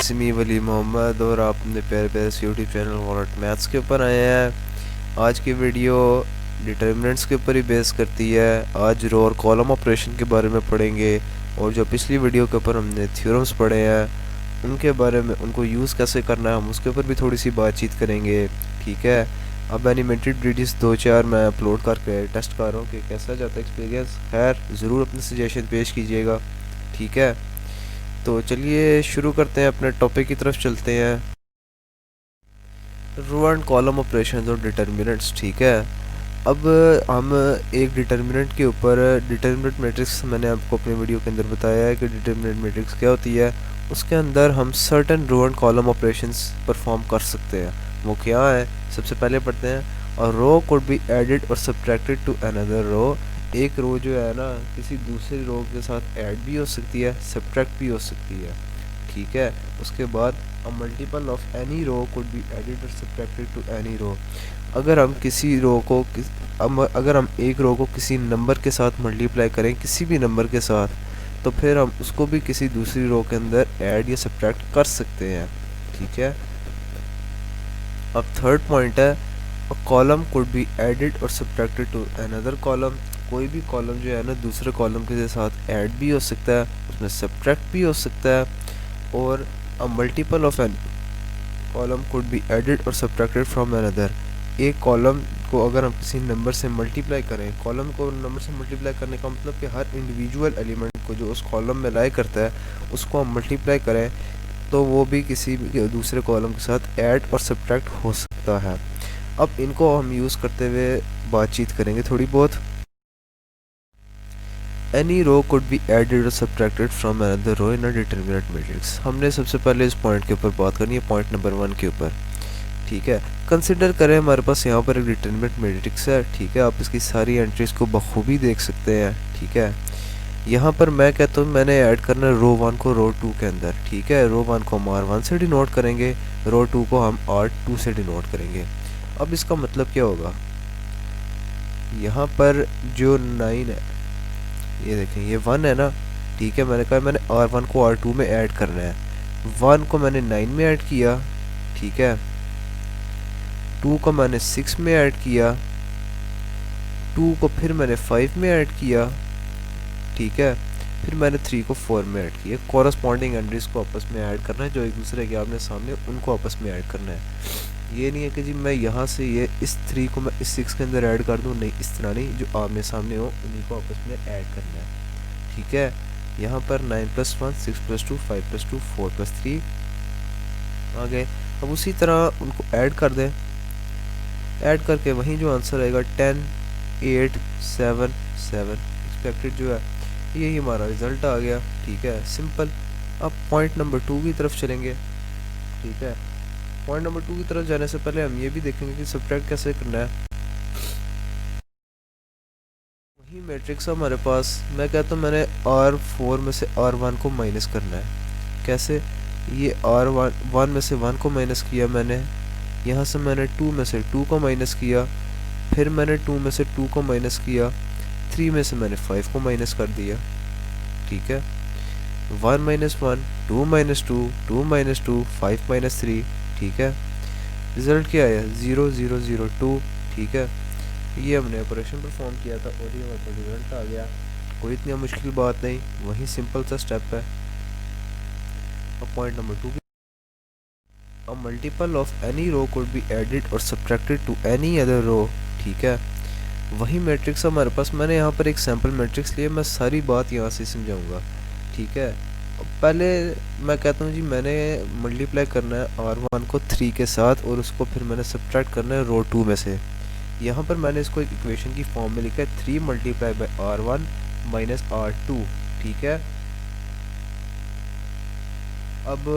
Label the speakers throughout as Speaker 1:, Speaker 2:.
Speaker 1: It's me वली मोहम्मद और आप अपने प्यारे प्यारे से यूट्यूब चैनल वॉलेट मैथ्स के ऊपर आए हैं। आज की वीडियो डिटर्मिनेंट्स के ऊपर ही बेस करती है। आज रो और कॉलम ऑपरेशन के बारे में पढ़ेंगे और जो पिछली वीडियो के ऊपर हमने थ्योरम्स पढ़े हैं उनके बारे में, उनको यूज़ कैसे करना है हम उसके ऊपर भी थोड़ी सी बातचीत करेंगे। ठीक है, अब एनिमेटेड वीडियोस 2-4 मैं अपलोड करके टेस्ट कर रहा हूँ कि कैसा जाता है एक्सपीरियंस। खैर ज़रूर अपने सजेशन पेश कीजिएगा। ठीक है, तो चलिए शुरू करते हैं, अपने टॉपिक की तरफ चलते हैं। रो एंड कॉलम ऑपरेशन और डिटर्मिनेंट्स। ठीक है, अब हम एक डिटर्मिनेंट के ऊपर डिटर्मिनेंट मैट्रिक्स, मैंने आपको अपने वीडियो के अंदर बताया है कि डिटर्मिनेंट मैट्रिक्स क्या होती है। उसके अंदर हम certain row and column operations perform कर सकते हैं। वो क्या है, सबसे पहले पढ़ते हैं। और रो कुड बी एडिड और सब्ट्रैक्टेड टू अनदर रो। एक रो जो है ना किसी दूसरी रो के साथ ऐड भी हो सकती है, सब्ट्रैक्ट भी हो सकती है। ठीक है, उसके बाद a multiple of any row could be added और सब्ट्रैक्टेड टू एनी रो। अगर हम किसी रो को अगर हम एक रो को किसी नंबर के साथ मल्टीप्लाई करें, किसी भी नंबर के साथ, तो फिर हम उसको भी किसी दूसरी रो के अंदर ऐड या सब्ट्रैक्ट कर सकते हैं। ठीक है, अब थर्ड पॉइंट है, अ कॉलम कुड बी एडिड और सब्ट्रैक्टेड टू अनदर कॉलम। कोई भी कॉलम जो है ना दूसरे कॉलम के साथ ऐड भी हो सकता है, उसमें सब्ट्रैक्ट भी हो सकता है। और a multiple of an column could be added और सब्ट्रैक्टेड फ्रॉम अनदर। एक कॉलम को अगर हम किसी नंबर से मल्टीप्लाई करें, कॉलम को नंबर से मल्टीप्लाई करने का मतलब कि हर इंडिविजुअल एलिमेंट को जो उस कॉलम में लाई करता है उसको हम मल्टीप्लाई करें, तो वो भी किसी भी दूसरे कॉलम के साथ ऐड और सब्ट्रैक्ट हो सकता है। अब इनको हम यूज़ करते हुए बातचीत करेंगे थोड़ी बहुत। Any row could be added और subtracted from another row in a determinant matrix. हमने सबसे पहले इस पॉइंट के ऊपर बात करनी है, पॉइंट नंबर 1 के ऊपर। ठीक है, कंसिडर करें हमारे पास यहाँ पर एक डिटरमिनेंट मैट्रिक्स है। ठीक है, आप इसकी सारी एंट्रीज को बखूबी देख सकते हैं। ठीक है, यहाँ पर मैं कहता हूँ मैंने ऐड करना है रो 1 को रो 2 के अंदर। ठीक है, रो 1 को हम R1 से डिनोट करेंगे, रो 2 को हम R2 से डिनोट करेंगे। अब इसका मतलब क्या होगा, यहाँ पर जो 9 है, ये देखें ये 1 है ना। ठीक है, मैंने कहा मैंने R1 को R2 में ऐड करना है। 1 को मैंने 9 में ऐड किया। ठीक है, 2 को मैंने 6 में ऐड किया, 2 को फिर मैंने 5 में ऐड किया। ठीक है, फिर मैंने 3 को 4 में ऐड किया। कॉरस्पॉन्डिंग एंट्रीज को आपस में ऐड करना है, जो एक दूसरे के आपने सामने उनको आपस में ऐड करना है। ये नहीं है कि जी मैं यहाँ से ये इस 3 को मैं इस 6 के अंदर ऐड कर दूँ, नहीं, इस तरह नहीं, जो आमने सामने हो उन्हीं को आपस में ऐड करना है। ठीक है, यहाँ पर 9+1 6+2 5+2 4+3 आ गए। अब उसी तरह उनको ऐड कर दें, ऐड करके वहीं जो आंसर आएगा 10 8 7 7 एक्सपेक्टेड जो है, यही हमारा रिजल्ट आ गया। ठीक है, सिंपल। अब पॉइंट नंबर 2 की तरफ चलेंगे। ठीक है, पॉइंट नंबर 2 की तरफ जाने से पहले हम ये भी देखेंगे कि सब्ट्रैक्ट कैसे करना है। वही मैट्रिक्स हमारे पास, मैं कहता हूँ मैंने R4 में से R1 को माइनस करना है। कैसे, ये R1 में से 1 को माइनस किया मैंने, यहाँ से मैंने 2 में से 2 को माइनस किया, फिर मैंने 2 में से 2 को माइनस किया, 3 में से मैंने 5 को माइनस कर दिया। ठीक है, 1 - 1 2 - 2 2 - 2 5 - 3। ठीक है, रिजल्ट क्या आया 0 0 0 2। ठीक है, ये हमने ऑपरेशन परफॉर्म किया था और ये हमारा रिजल्ट आ गया। कोई इतनी मुश्किल बात नहीं, वही सिंपल सा स्टेप है। अब point number 2, a multiple of any row could be added और subtracted to any other row. ठीक है, वही मैट्रिक्स हमारे पास, मैंने यहाँ पर एक सैम्पल मैट्रिक्स लिया, मैं सारी बात यहाँ से समझाऊंगा। ठीक है, पहले मैं कहता हूँ जी मैंने मल्टीप्लाई करना है R1 को 3 के साथ और उसको फिर मैंने सब्ट्रैक्ट करना है रो 2 में से। यहाँ पर मैंने इसको एक इक्वेशन की फॉर्म में लिखा है 3 × R1 - R2। ठीक है, अब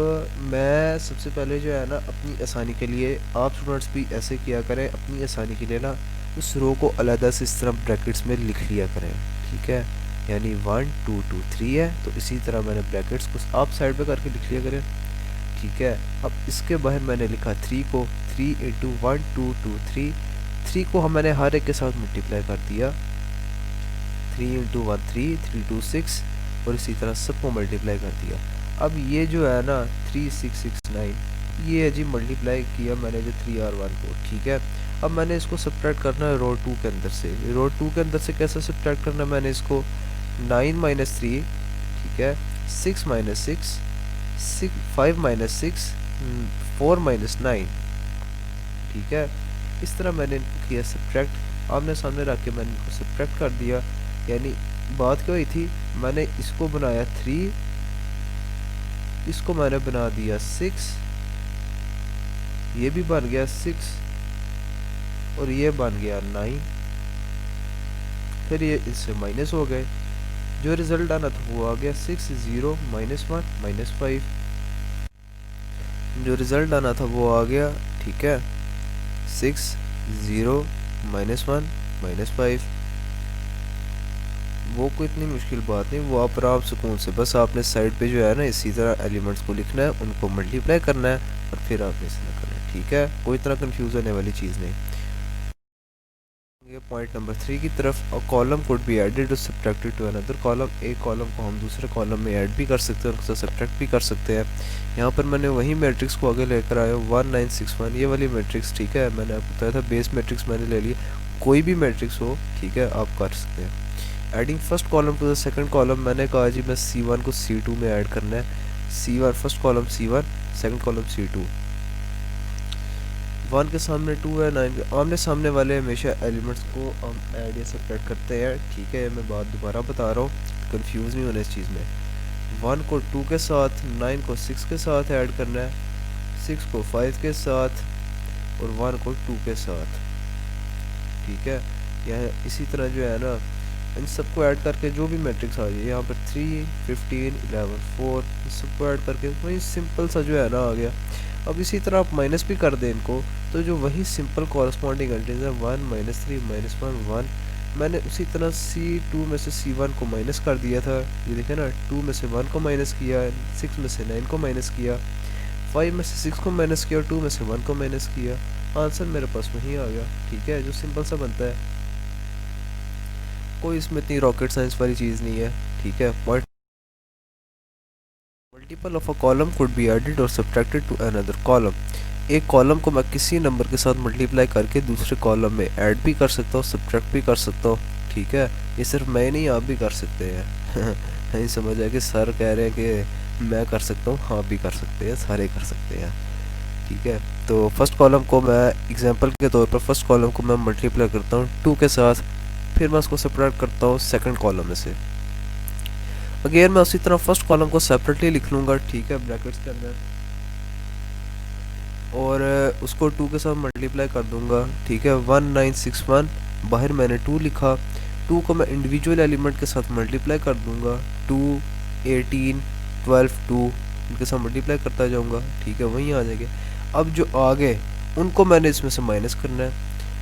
Speaker 1: मैं सबसे पहले जो है ना अपनी आसानी के लिए, आप स्टूडेंट्स भी ऐसे किया करें अपनी आसानी के लिए ना, उस रो को अलहदा से इस तरह ब्रैकेट्स में लिख लिया करें। ठीक है, यानी 1 2 2 3 है, तो इसी तरह मैंने ब्रैकेट्स को आप साइड पे करके लिख लिया करें। ठीक है, अब इसके बाहर मैंने लिखा 3 को 3 × 1 2 2 3। 3 को मैंने हर एक के साथ मल्टीप्लाई कर दिया, 3 × 1 3 3 2 6, और इसी तरह सबको मल्टीप्लाई कर दिया। अब ये जो है ना 3669, ये है जी मल्टीप्लाई किया मैंने जो 3R1 को, ठीक है। अब मैंने इसको सब्ट्रैक्ट करना है रो 2 के अंदर से। रो 2 के अंदर से कैसे सब्ट्रैक्ट करना है, मैंने इसको 9 माइनस 3, ठीक है, 6 माइनस 6, 5 माइनस 6, 4 माइनस 9, ठीक है। इस तरह मैंने इनको किया सब्ट्रैक्ट, आमने सामने रख के मैंने इनको सब्ट्रैक्ट कर दिया। यानी बात क्या हुई थी, मैंने इसको बनाया 3, इसको मैंने बना दिया 6, ये भी बन गया 6 और ये बन गया 9, फिर ये इससे माइनस हो गए, जो रिजल्ट आना था वो आ गया 6 0 माइनस 1 माइनस 5, जो रिजल्ट आना था वो आ गया, ठीक है, 6 0 माइनस 1 माइनस 5। वो कोई इतनी मुश्किल बात नहीं, वो आप आराम सुकून से बस आपने साइड पे जो है ना इसी तरह एलिमेंट्स को लिखना है, उनको मल्टीप्लाई करना है और फिर आपने इसे करना है, ठीक है। कोई तरह कंफ्यूज होने वाली चीज़ नहीं। ये पॉइंट नंबर 3 की तरफ, और कॉलम कुड बी एडेड और सब्ट्रैक्टेड टू अनदर कॉलम। एक कॉलम को हम दूसरे कॉलम में ऐड भी कर सकते हैं और उससे सब्ट्रैक्ट भी कर सकते हैं। यहाँ पर मैंने वही मैट्रिक्स को आगे लेकर आया 1961, ये वाली मैट्रिक्स, ठीक है। मैंने आपको बताया था बेस मैट्रिक्स मैंने ले लिया, कोई भी मैट्रिक्स हो, ठीक है, आप कर सकते हैं। Adding first column to the second column, मैंने कहा जी मैं C1 को C2 में ऐड करना है। C1 first column C1, second column C2। 1 के सामने 2 है, 9 के आमने सामने वाले हमेशा एलिमेंट्स को हम ऐड या सब्ट्रैक्ट करते हैं, ठीक है। मैं बात दोबारा बता रहा हूँ, कंफ्यूज नहीं होने इस चीज़ में। 1 को 2 के साथ, 9 को 6 के साथ ऐड करना है, 6 को 5 के साथ और 1 को 2 के साथ, ठीक है। यह इसी तरह जो है ना इन सबको ऐड करके जो भी मैट्रिक्स आ जाए, यहाँ पर 3 15 11 4, इस सबको ऐड करके वही सिंपल सा जो है ना आ गया। अब इसी तरह आप माइनस भी कर दें इनको, तो जो वही सिंपल कॉरस्पॉन्डिंग एंट्रीज है 1 माइनस 3 माइनस 1 1, मैंने उसी तरह C2 में से C1 को माइनस कर दिया था, ये देखें ना, 2 में से 1 को माइनस किया, 6 में से 9 को माइनस किया, 5 में से 6 को माइनस किया और 2 में से 1 को माइनस किया, आंसर मेरे पास वही आ गया, ठीक है, जो सिंपल सा बनता है। कोई इसमें इतनी रॉकेट साइंस वाली चीज़ नहीं है, ठीक है। Point multiple of a column could be added और सब्ट्रैक्टेड टू अनदर कॉलम। एक कॉलम को मैं किसी नंबर के साथ मल्टीप्लाई करके दूसरे कॉलम में ऐड भी कर सकता हूँ, सब्ट्रैक्ट भी कर सकता हूँ, ठीक है। ये सिर्फ मैं नहीं, आप भी कर सकते हैं। नहीं समझ आया कि सर कह रहे हैं कि मैं कर सकता हूँ, हाँ भी कर सकते हैं, सारे कर सकते हैं, ठीक है। तो फर्स्ट कॉलम को मैं एग्जांपल के तौर पर फर्स्ट कॉलम को मैं मल्टीप्लाई करता हूँ 2 के साथ, फिर मैं उसको सेपरेट करता हूँ सेकंड कॉलम में से। अगेन मैं उसी तरह फर्स्ट कॉलम को सेपरेटली लिख लूँगा, ठीक है, ब्रैकेट्स के अंदर, और उसको 2 के साथ मल्टीप्लाई कर दूंगा, ठीक है। 1961, बाहर मैंने 2 लिखा, 2 को मैं इंडिविजुअल एलिमेंट के साथ मल्टीप्लाई कर दूंगा, 2 18 12 2 इनके साथ मल्टीप्लाई करता जाऊंगा, ठीक है, वहीं आ जाएंगे। अब जो आगे उनको मैंने इसमें से माइनस करना है,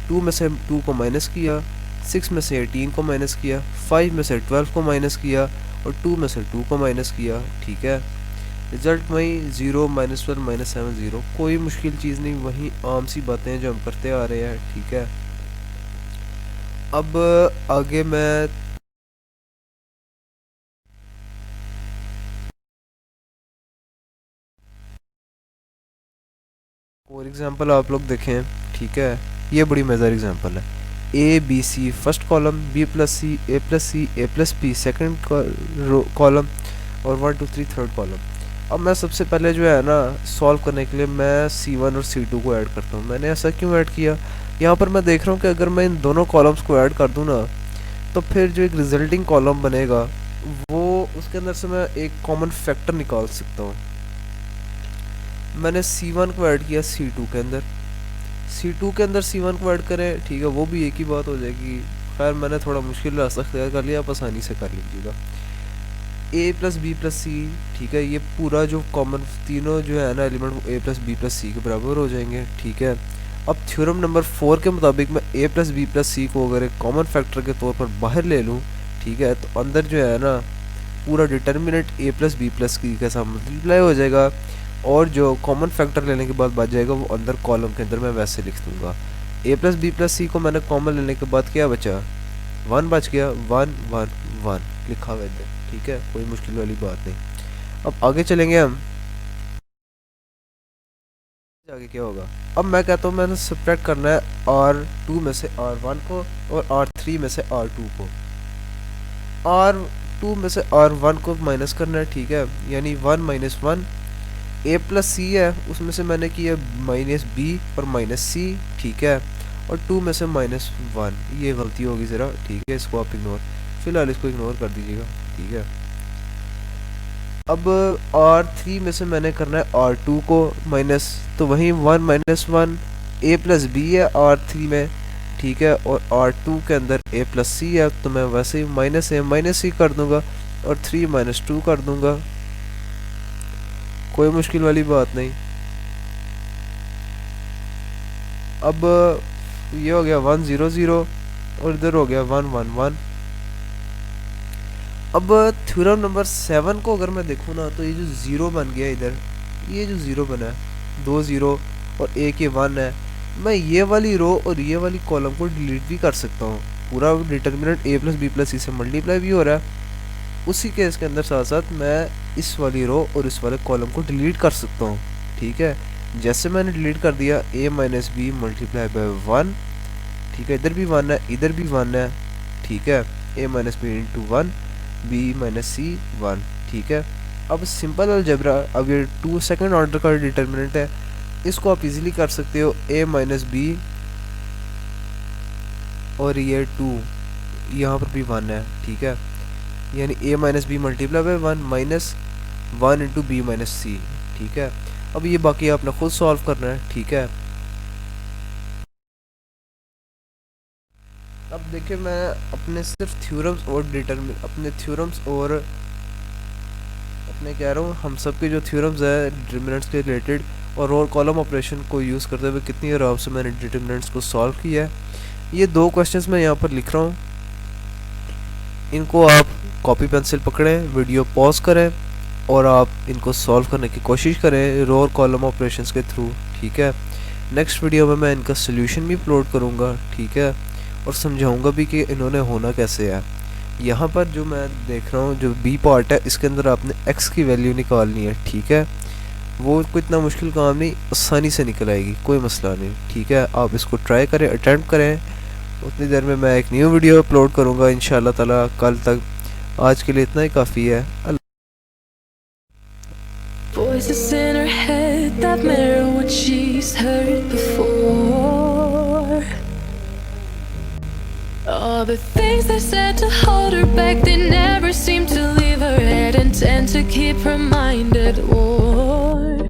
Speaker 1: 2 में से 2 को माइनस किया, 6 में से 18 को माइनस किया, 5 में से 12 को माइनस किया और 2 में से 2 को माइनस किया, ठीक है। रिजल्ट वही 0 माइनस 12 माइनस 7 0, कोई मुश्किल चीज़ नहीं, वही आम सी बातें हैं जो हम करते आ रहे हैं, ठीक है। अब आगे मैं और एग्जांपल आप लोग देखें, ठीक है, ये बड़ी मज़ेदार एग्जांपल है। A B C first column, B plus C, A plus C, A plus B second column और 1 2 3 थर्ड कॉलम। अब मैं सबसे पहले जो है ना सॉल्व करने के लिए मैं C1 और C2 को ऐड करता हूँ। मैंने ऐसा क्यों ऐड किया, यहाँ पर मैं देख रहा हूँ कि अगर मैं इन दोनों कॉलम्स को ऐड कर दूँ ना, तो फिर जो एक रिजल्टिंग कॉलम बनेगा वो उसके अंदर से मैं एक कॉमन फैक्टर निकाल सकता हूँ। मैंने C1 को ऐड किया C2 के अंदर, C2 के अंदर C1 को ऐड करें, ठीक है, वो भी एक ही बात हो जाएगी। खैर मैंने थोड़ा मुश्किल रास्ता अख्तियार कर लिया, आप आसानी से कर लीजिएगा। ए प्लस बी प्लस सी, ठीक है, ये पूरा जो कॉमन तीनों जो है ना एलिमेंट वो ए प्लस बी प्लस सी के बराबर हो जाएंगे, ठीक है। अब थ्योरम नंबर 4 के मुताबिक मैं ए प्लस बी प्लस सी को अगर एक कॉमन फैक्टर के तौर पर बाहर ले लूँ, ठीक है, तो अंदर जो है ना पूरा डिटर्मिनेंट ए प्लस बी प्लस सी के साथ मल्टीप्लाई हो जाएगा और जो कॉमन फैक्टर लेने के बाद बच जाएगा वो अंदर कॉलम के अंदर मैं वैसे लिख दूँगा। ए प्लस बी प्लस सी को मैंने कॉमन लेने के बाद क्या बचा, 1 बच गया, 1 1 1 लिखा हुआ है, ठीक है, कोई मुश्किल वाली बात नहीं। अब आगे चलेंगे हम, आगे क्या होगा। अब मैं कहता हूँ मैंने सब्ट्रैक्ट करना है R2 में से R1 को और R3 में से R2 को। R2 में से R1 को माइनस करना है, ठीक है, यानी 1 माइनस 1, A प्लस सी है उसमें से मैंने किया माइनस B और माइनस C, ठीक है, और 2 में से माइनस 1, ये गलती होगी ज़रा, ठीक है, इसको आप इग्नोर, फिलहाल इसको इग्नोर कर दीजिएगा, ठीक है। अब R3 में से मैंने करना है R2 को माइनस, तो वहीं 1 माइनस 1 A प्लस B है R3 में, ठीक है, और R2 के अंदर A प्लस C है, तो मैं वैसे ही माइनस A माइनस C कर दूंगा और 3 माइनस 2 कर दूंगा, कोई मुश्किल वाली बात नहीं। अब ये हो गया 1 0 0 और इधर हो गया 1 1 1। अब थ्योरम नंबर 7 को अगर मैं देखूँ ना, तो ये जो ज़ीरो बन गया इधर, ये जो ज़ीरो बना है, 2 0 और एक ये 1 है, मैं ये वाली रो और ये वाली कॉलम को डिलीट भी कर सकता हूँ। पूरा determinant A plus B plus C से मल्टीप्लाई भी हो रहा है, उसी केस के अंदर साथ साथ मैं इस वाली रो और इस वाले कॉलम को डिलीट कर सकता हूँ, ठीक है। जैसे मैंने डिलीट कर दिया A minus B multiply by 1, ठीक है, इधर भी 1 है इधर भी 1 है, ठीक है, A minus B into 1 B minus C 1, ठीक है। अब सिंपल अलजेब्रा, अब ये 2 सेकंड ऑर्डर का डिटर्मिनेंट है, इसको आप इजीली कर सकते हो A माइनस बी और ये 2, यहाँ पर भी 1 है, ठीक है, यानी A minus B multiply by 1 minus 1 into B minus C, ठीक है। अब ये बाकी आपने खुद सॉल्व करना है, ठीक है। अब देखिए मैं अपने सिर्फ थ्योरम्स और अपने थ्योरम्स और अपने कह रहा हूँ हम सब के जो थ्योरम्स है डिटर्मिनेंट्स के रिलेटेड और रोल कॉलम ऑपरेशन को यूज़ करते हुए कितनी आराम से मैंने डिटर्मिनेंट्स को सॉल्व किया है। ये 2 क्वेश्चंस मैं यहाँ पर लिख रहा हूँ, इनको आप कॉपी पेंसिल पकड़ें, वीडियो पॉज करें और आप इनको सॉल्व करने की कोशिश करें रोल कॉलम ऑपरेशंस के थ्रू, ठीक है। नेक्स्ट वीडियो में मैं इनका सोल्यूशन भी अपलोड करूँगा, ठीक है, और समझाऊंगा भी कि इन्होंने होना कैसे है। यहाँ पर जो मैं देख रहा हूँ जो बी पार्ट है, इसके अंदर आपने x की वैल्यू निकालनी है, ठीक है, वो कोई इतना मुश्किल काम नहीं, आसानी से निकल आएगी, कोई मसला नहीं, ठीक है। आप इसको ट्राई करें, अटेम्प्ट करें, उतनी देर में मैं एक न्यू वीडियो अपलोड करूँगा इंशाल्लाह ताला कल तक। आज के लिए इतना ही काफ़ी है। Voices in her head that mirror what she's heard before. All the things they said to hold her back, they never seem to leave her head and tend to keep reminded.